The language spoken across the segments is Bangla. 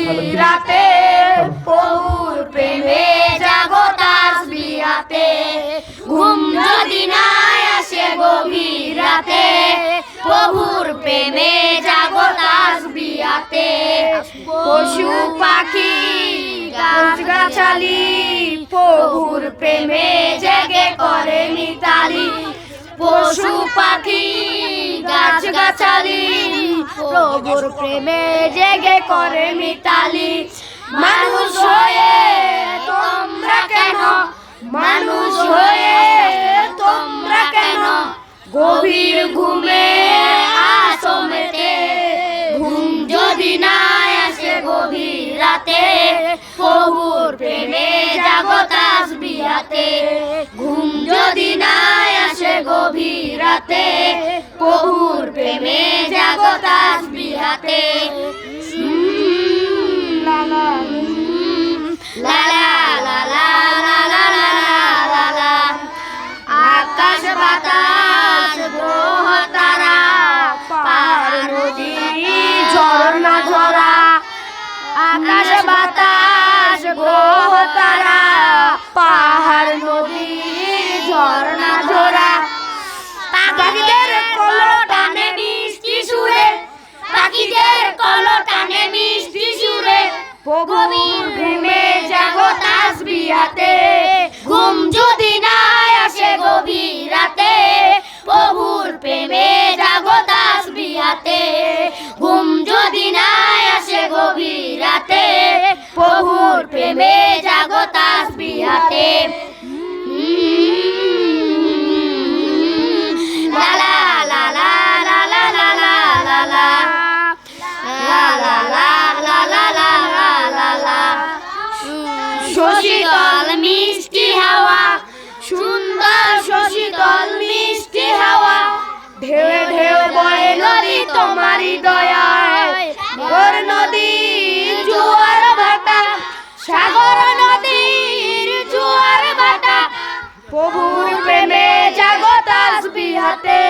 রাতে প্রভুর প্রেমে জাগো তাসবিহাতে ঘুম যদি না আসে গভীর রাতে প্রভুর প্রেমে জাগো তাসবিহাতে পশু পাখি গাছ গাছালি প্রভুর প্রেমে জেগে করে মিতালি পশু পাখি গাছ গাছালি প্রভুর প্রেমে জেগে করে মিতালি মানুষ হয়ে তোমরা কেন মানুষ হয়ে তোমরা কেন গভীর ঘুমে আসো মেতে ঘুম যদি না আসে গভীর রাতে প্রভুর প্রেমে জাগো তাসবিহাতে ঘুম যদি না আসে গভীর রাতে প্রভুর প্রেমে জাগো তাসবিহাতে লা লা লা লা লা লা লা লা লা আকাশ বাতাস গ্রহ তারা পাহাড় নদী ঝর্ণা ঝরা আকাশ বাতাস গ্রহ তারা পাহাড় নদী ঝর্ণা ঝরা পাখিদের কলটানে মিষ্টি সুরে পাখিদের কলটানে মিষ্টি সুরে প্রভুর প্রেমে জাগো তাসবিহাতে ঘুম যদি না আসে গভীর রাতে প্রভুর প্রেমে জাগো তাসবিহাতে ঘুম যদি না আসে গভীর রাতে প্রভুর প্রেমে জাগো তাসবিহাতে লা লা লা লা লা লা লা লা লা লা লা লা লা লা লা লা লা শশীতল মিষ্টি হাওয়া সুন্দর শশীতল মিষ্টি হাওয়া ঢেউ ঢেউ বয়ে নদী তোমারই দয়ায় সাগর নদীর জোয়ার ভাটা সাগর নদীর জোয়ার ভাটা প্রভুর প্রেমে জাগো তাসবিহাতে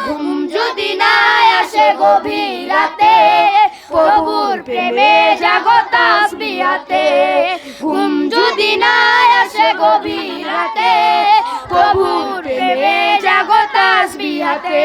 ঘুম যদি না আসে গভীর রাতে প্রভুর প্রেমে জাগো তাসবিহাতে ঘুম যদি না আসে গভীর রাতে প্রভুর প্রেমে জাগো তাসবিহাতে।